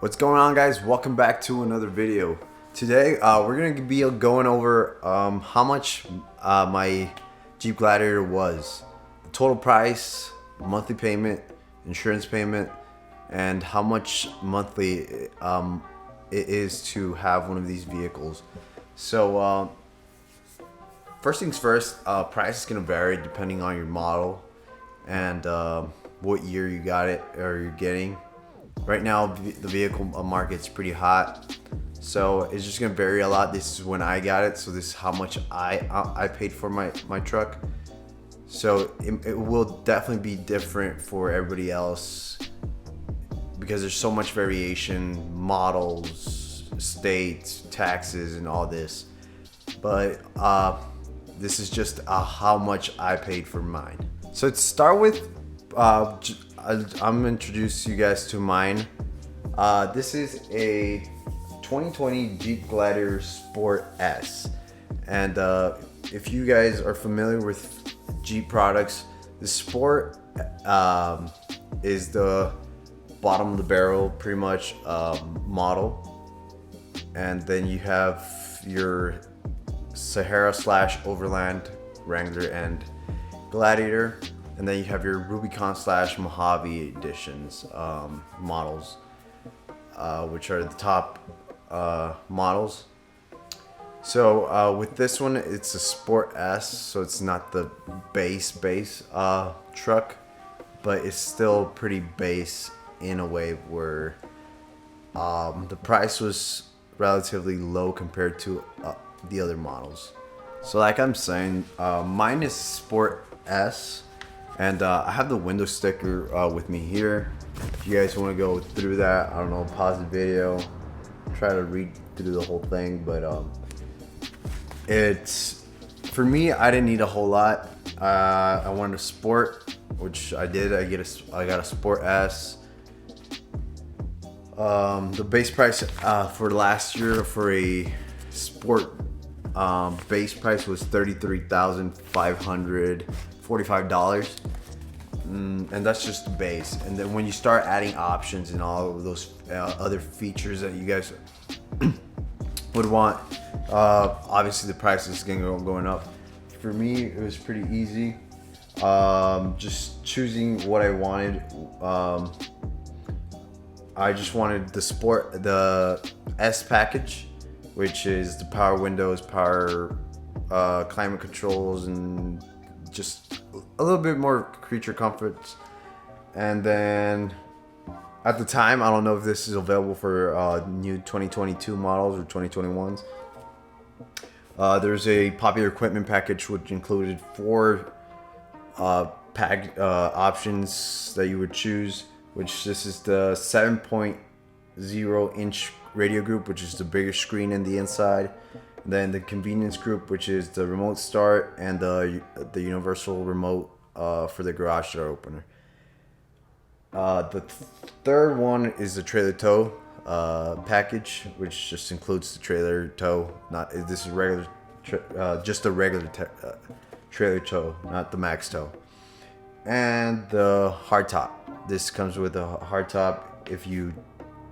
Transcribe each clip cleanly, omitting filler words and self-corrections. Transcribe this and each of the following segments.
What's going on, guys? Welcome back to another video. Today we're going to be going over how much my Jeep Gladiator was. The total price, monthly payment, insurance payment, and how much monthly it is to have one of these vehicles. So first things first, price is going to vary depending on your model and what year you got it or you're getting. Right now, the vehicle market's pretty hot, so it's just gonna vary a lot. This is when I got it, so this is how much I paid for my truck. So it will definitely be different for everybody else because there's so much variation, models, states, taxes, and all this. But this is just how much I paid for mine. So to start with, I'm gonna introduce you guys to mine. This is a 2020 Jeep Gladiator Sport S, and if you guys are familiar with Jeep products, the Sport is the bottom of the barrel pretty much model, and then you have your Sahara / Overland, Wrangler, and Gladiator. And then you have your Rubicon / Mojave editions models, which are the top models. So with this one, it's a Sport S, so it's not the base truck, but it's still pretty base in a way where the price was relatively low compared to the other models. So like I'm saying, mine is Sport S. And I have the window sticker with me here. If you guys want to go through that, I don't know, pause the video, try to read through the whole thing. But it's, for me, I didn't need a whole lot. I wanted a Sport, which I did. I got a Sport S. The base price for last year for a Sport base price was $33,545. And that's just the base. And then when you start adding options and all of those other features that you guys would want, obviously the price is going up. For me, it was pretty easy. Just choosing what I wanted. I just wanted the S package, which is the power windows, power climate controls, and just a little bit more creature comforts. And then at the time, I don't know if this is available for new 2022 models or 2021s. There's a popular equipment package which included 4 options that you would choose, which this is the 7.0 inch radio group, which is the biggest screen in the inside. Then the convenience group, which is the remote start, and the universal remote for the garage door opener. The third one is the trailer tow package, which just includes the trailer tow. This is regular, just a regular trailer tow, not the max tow. And the hardtop. This comes with a hardtop if you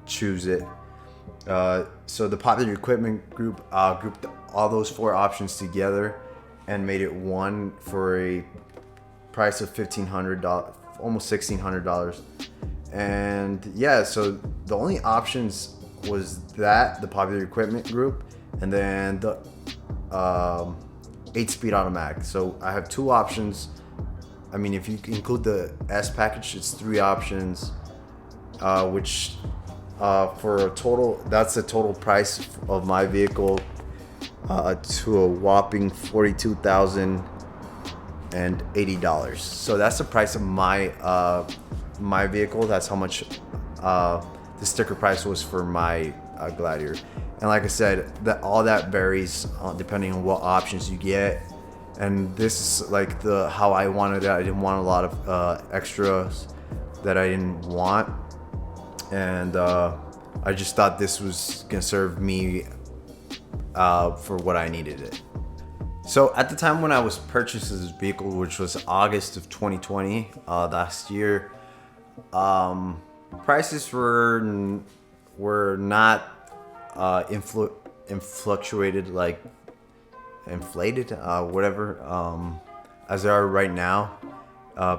choose it. So the popular equipment group grouped all those 4 options together and made it one for a price of $1,500, almost $1,600. And yeah, so the only options was the popular equipment group, and then the 8-speed automatic. So I have 2 options. I mean, if you include the S package, it's 3 options, which for a total, that's the total price of my vehicle to a whopping $42,080. So that's the price of my my vehicle. That's how much the sticker price was for my Gladiator. And like I said, all that varies depending on what options you get. And this is like how I wanted it. I didn't want a lot of extras that I didn't want. And I just thought this was gonna serve me for what I needed it. So at the time when I was purchasing this vehicle, which was August of 2020, last year, prices were were not influctuated, like inflated, whatever, as they are right now.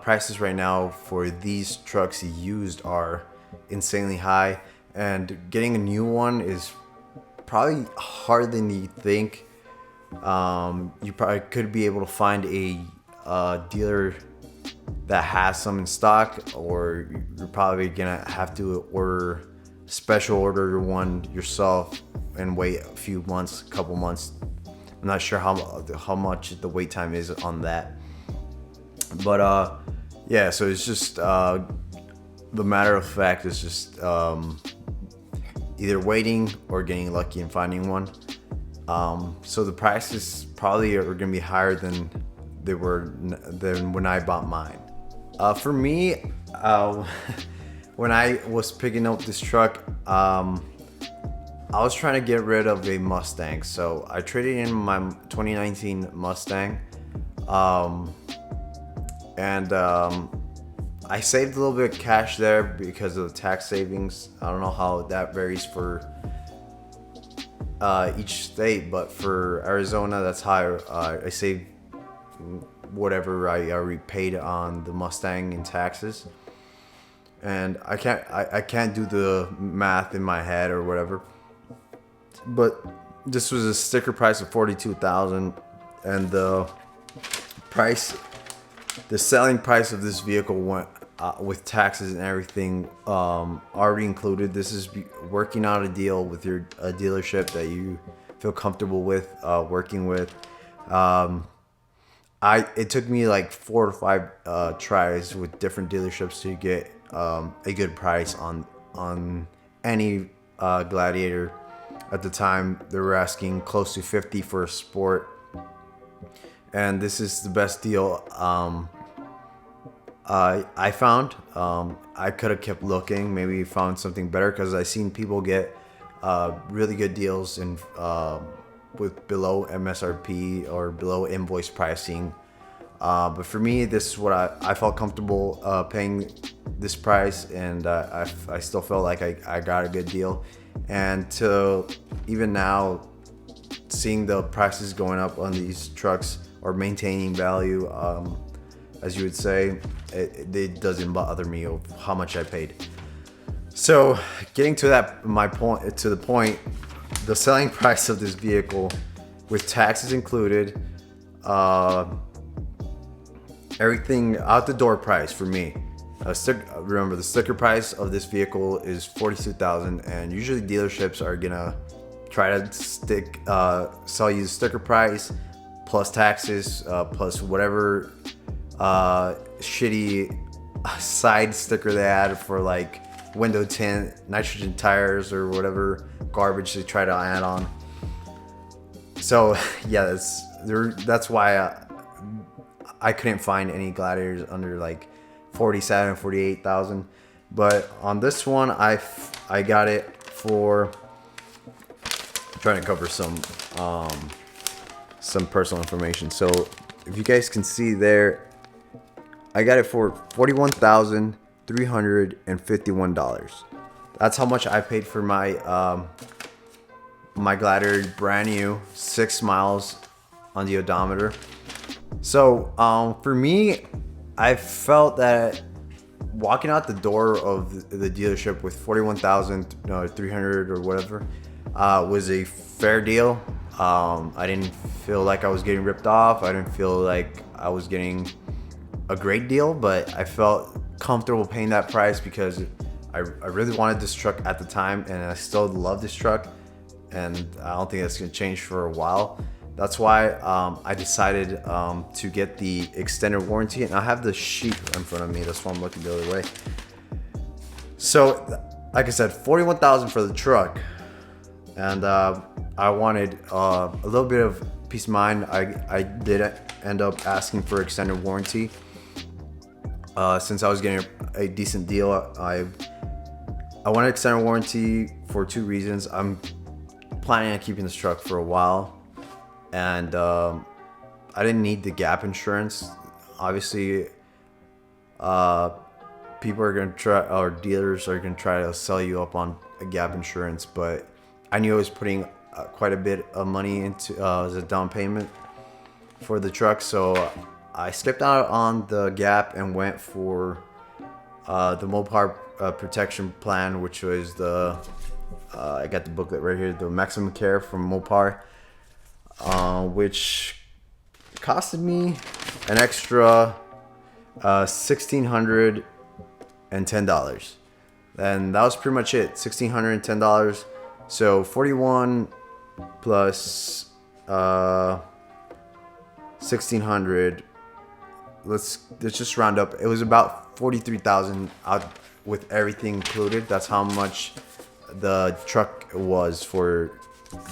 Prices right now for these trucks used are insanely high, and getting a new one is probably harder than you think. You probably could be able to find a dealer that has some in stock, or you're probably gonna have to special order one yourself and wait a few months, couple months. I'm not sure how much the wait time is on that, but yeah. So it's just the matter of fact is just either waiting or getting lucky and finding one. So the prices probably are gonna be higher than they were than when I bought mine. For me, when I was picking up this truck, I was trying to get rid of a Mustang. So I traded in my 2019 Mustang, and I saved a little bit of cash there because of the tax savings. I don't know how that varies for each state, but for Arizona, that's how I saved whatever I already paid on the Mustang in taxes. And I can't do the math in my head or whatever, but this was a sticker price of $42,000, and the selling price of this vehicle went with taxes and everything already included. This is working out a deal with a dealership that you feel comfortable with working with. It took me like 4 or 5 tries with different dealerships to get a good price on any Gladiator. At the time, they were asking close to $50 for a Sport, and this is the best deal I found. I could have kept looking, maybe found something better, because I seen people get really good deals in with below MSRP or below invoice pricing. But for me, this is what I felt comfortable paying this price, and I still felt like I got a good deal. And to even now, seeing the prices going up on these trucks or maintaining value, as you would say, it doesn't bother me of how much I paid. So getting to the point, the selling price of this vehicle with taxes included, everything out the door price for me. Remember, the sticker price of this vehicle is $42,000, and usually dealerships are gonna try to sell you the sticker price plus taxes plus whatever shitty side sticker they add for, like window tint, nitrogen tires, or whatever garbage they try to add on. So yeah, that's why I couldn't find any Gladiators under like 47, 48,000. But on this one, I got it for, I'm trying to cover some personal information. So if you guys can see there, I got it for $41,351. That's how much I paid for my my Gladiator, brand new, 6 miles on the odometer. So for me, I felt that walking out the door of the dealership with 41,300 or whatever was a fair deal. I didn't feel like I was getting ripped off. I didn't feel like I was getting a great deal, but I felt comfortable paying that price because I really wanted this truck at the time, and I still love this truck, and I don't think that's gonna change for a while. That's why I decided to get the extended warranty, and I have the sheet in front of me. That's why I'm looking the other way. So, like I said, $41,000 for the truck, and I wanted a little bit of peace of mind. I did end up asking for extended warranty since I was getting a decent deal. I wanted extended warranty for 2 reasons. I'm planning on keeping this truck for a while, and I didn't need the gap insurance. Obviously, people are gonna try, or dealers are gonna try to sell you up on a gap insurance, but I knew I was putting quite a bit of money into as a down payment for the truck, so I stepped out on the gap and went for the Mopar protection plan, which was the I got the booklet right here, the maximum care from Mopar, which costed me an extra $1,610. And that was pretty much it, $1,610. So 41 plus 1,600. Let's just round up. It was about 43,000 out with everything included. That's how much the truck was for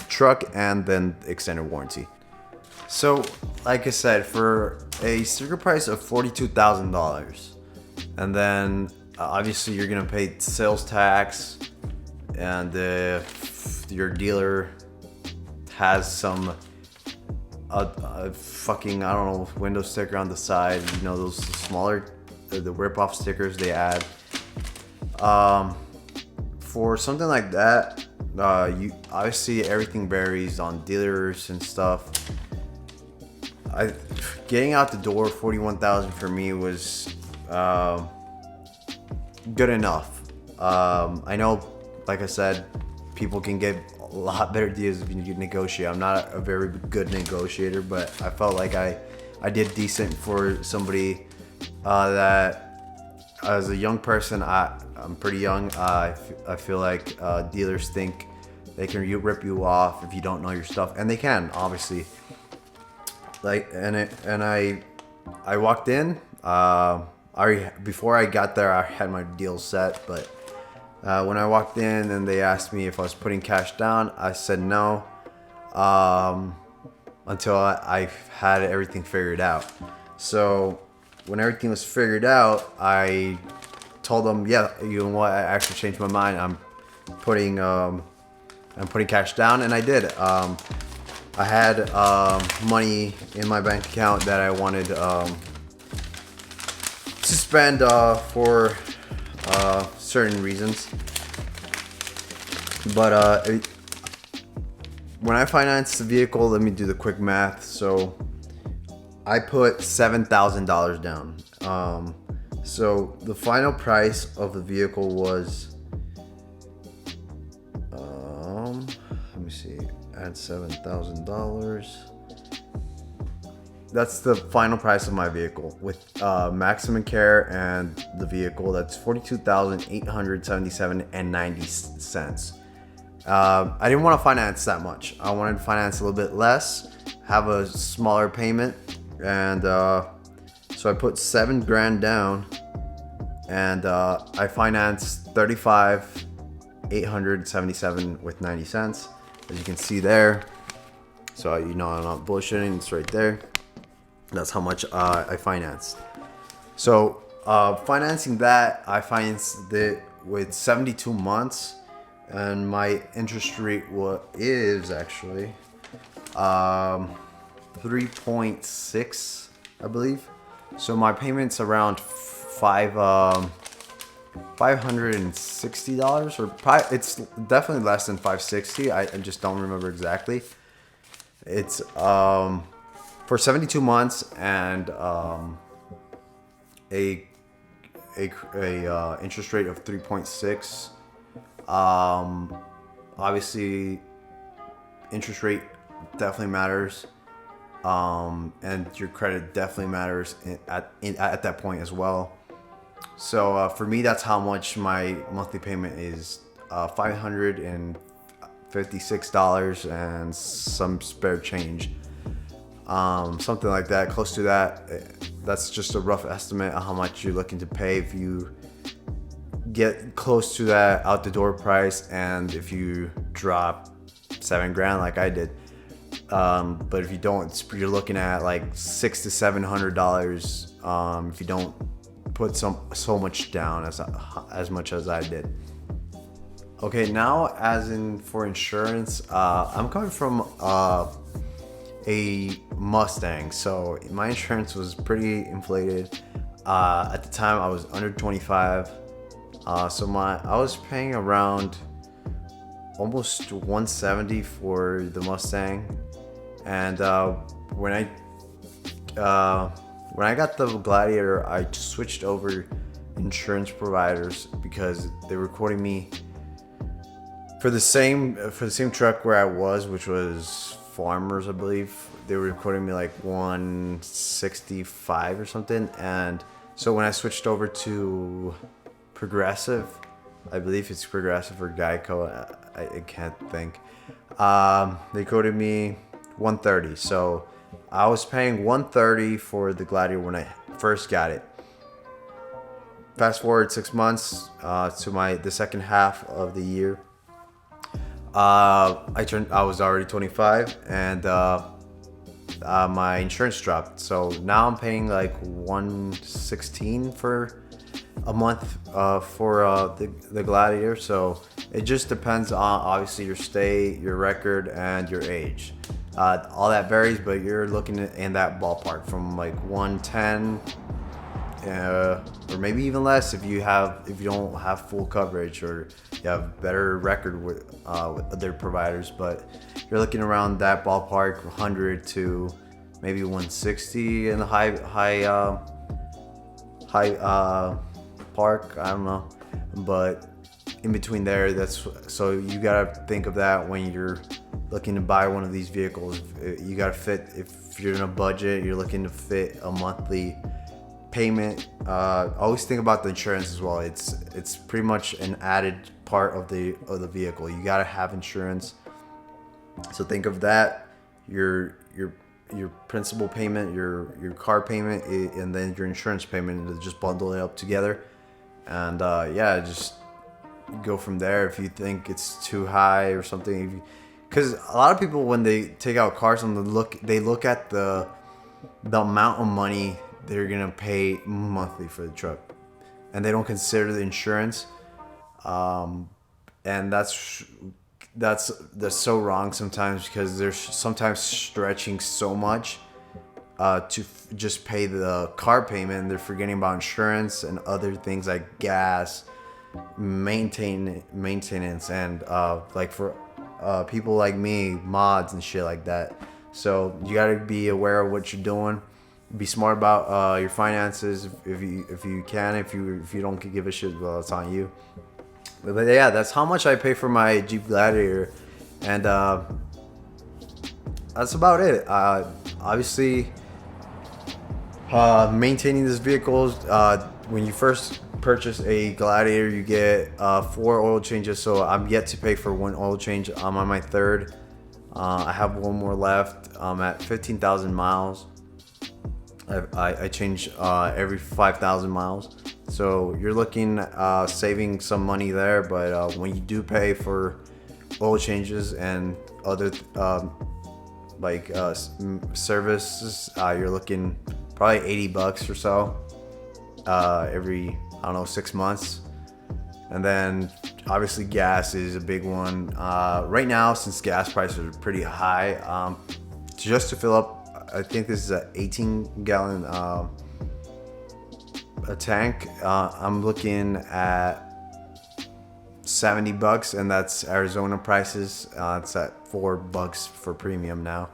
truck and then extended warranty. So, like I said, for a sticker price of $42,000, and then obviously you're gonna pay sales tax, and your dealer has some fucking, I don't know, window sticker on the side. You know, those smaller, the rip-off stickers they add. For something like that, you obviously everything varies on dealers and stuff. Getting out the door, 41,000 for me was good enough. I know, like I said, people can get a lot better deals if you negotiate. I'm not a very good negotiator, but I felt like I did decent for somebody that, as a young person, I'm pretty young. I feel like dealers think they can rip you off if you don't know your stuff, and they can, obviously. Like, I walked in. Before I got there, I had my deal set, but when I walked in and they asked me if I was putting cash down, I said no, until I had everything figured out. So when everything was figured out, I told them, yeah, you know what, I actually changed my mind. I'm putting cash down, and I did. I had money in my bank account that I wanted to spend for certain reasons. But when I financed the vehicle, let me do the quick math. So I put $7,000 down. So the final price of the vehicle was, let me see, add $7,000. That's the final price of my vehicle with maximum care and the vehicle. That's $42,877.90. I didn't want to finance that much. I wanted to finance a little bit less, have a smaller payment, and so I put $7,000 down, and I financed $35,877.90, as you can see there. So you know I'm not bullshitting. It's right there. That's how much I financed. So financing that, I financed it with 72 months, and my interest rate is actually 3.6, I believe. So my payment's around $560, or it's definitely less than $560. I just don't remember exactly. It's for 72 months and a interest rate of 3.6. Obviously, interest rate definitely matters, and your credit definitely matters at that point as well. So for me, that's how much my monthly payment is, $556 and some spare change. Something like that, close to that. That's just a rough estimate of how much you're looking to pay if you get close to that out the door price, and if you drop $7,000 like I did. But if you don't, you're looking at like $600 to $700 if you don't put so much down as much as I did. Okay, now as in for insurance, I'm coming from a Mustang, so my insurance was pretty inflated. At the time I was under 25, so I was paying around almost 170 for the Mustang. And when I got the Gladiator, I switched over insurance providers because they were quoting me for the same truck where I was, which was Farmers, I believe. They were quoting me like 165 or something. And so when I switched over to Progressive, I believe it's Progressive or Geico, I can't think. They quoted me 130. So I was paying 130 for the Gladiator when I first got it. Fast forward 6 months to the second half of the year. I was already 25, and my insurance dropped. So now I'm paying like 116 for a month for the Gladiator. So it just depends on obviously your state, your record, and your age. All that varies, but you're looking in that ballpark from like 110, or maybe even less if you don't have full coverage or you have better record with other providers. But you're looking around that ballpark, 100 to maybe 160 in the high park. I don't know, but in between there, so you gotta think of that when you're looking to buy one of these vehicles. You gotta fit, if you're in a budget, you're looking to fit a monthly payment. Always think about the insurance as well. It's pretty much an added part of the vehicle. You gotta have insurance. So think of that, your principal payment, your car payment, and then your insurance payment, and just bundle it up together. And yeah, just go from there. If you think it's too high or something, because a lot of people, when they take out cars, they look at the amount of money they're gonna pay monthly for the truck, and they don't consider the insurance. And that's so wrong sometimes, because they're sometimes stretching so much to just pay the car payment, and they're forgetting about insurance and other things like gas, maintenance, and like for people like me, mods and shit like that. So you gotta be aware of what you're doing. Be smart about your finances if you can. If you don't give a shit, well, it's on you. But yeah, that's how much I pay for my Jeep Gladiator, and that's about it. Obviously, maintaining this vehicle, when you first purchase a Gladiator, you get 4 oil changes. So I'm yet to pay for 1 oil change. I'm on my 3rd. I have 1 more left. I'm at 15,000 miles. I change every 5,000 miles. So you're looking saving some money there. But when you do pay for oil changes and other services, you're looking probably $80 or so every, I don't know, 6 months. And then obviously gas is a big one. Right now, since gas prices are pretty high, just to fill up, I think this is a 18-gallon a tank. I'm looking at $70, and that's Arizona prices. It's at $4 for premium now.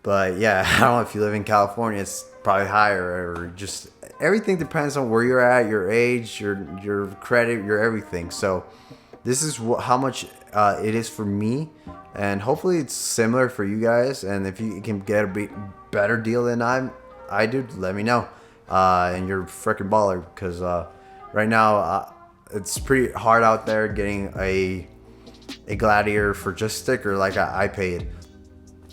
But yeah, I don't know, if you live in California, it's probably higher, or just everything depends on where you're at, your age, your credit, your everything. So this is how much it is for me, and hopefully it's similar for you guys. And if you can get a better deal than I do, let me know. And you're freaking baller, because right now it's pretty hard out there getting a Gladiator for just sticker like I paid,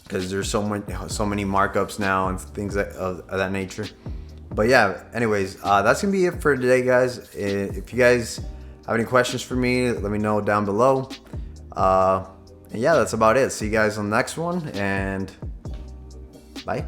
because there's so many markups now and things of that nature. But yeah, anyways, that's gonna be it for today, guys. If you guys have any questions for me, let me know down below. And yeah, that's about it. See you guys on the next one, and bye.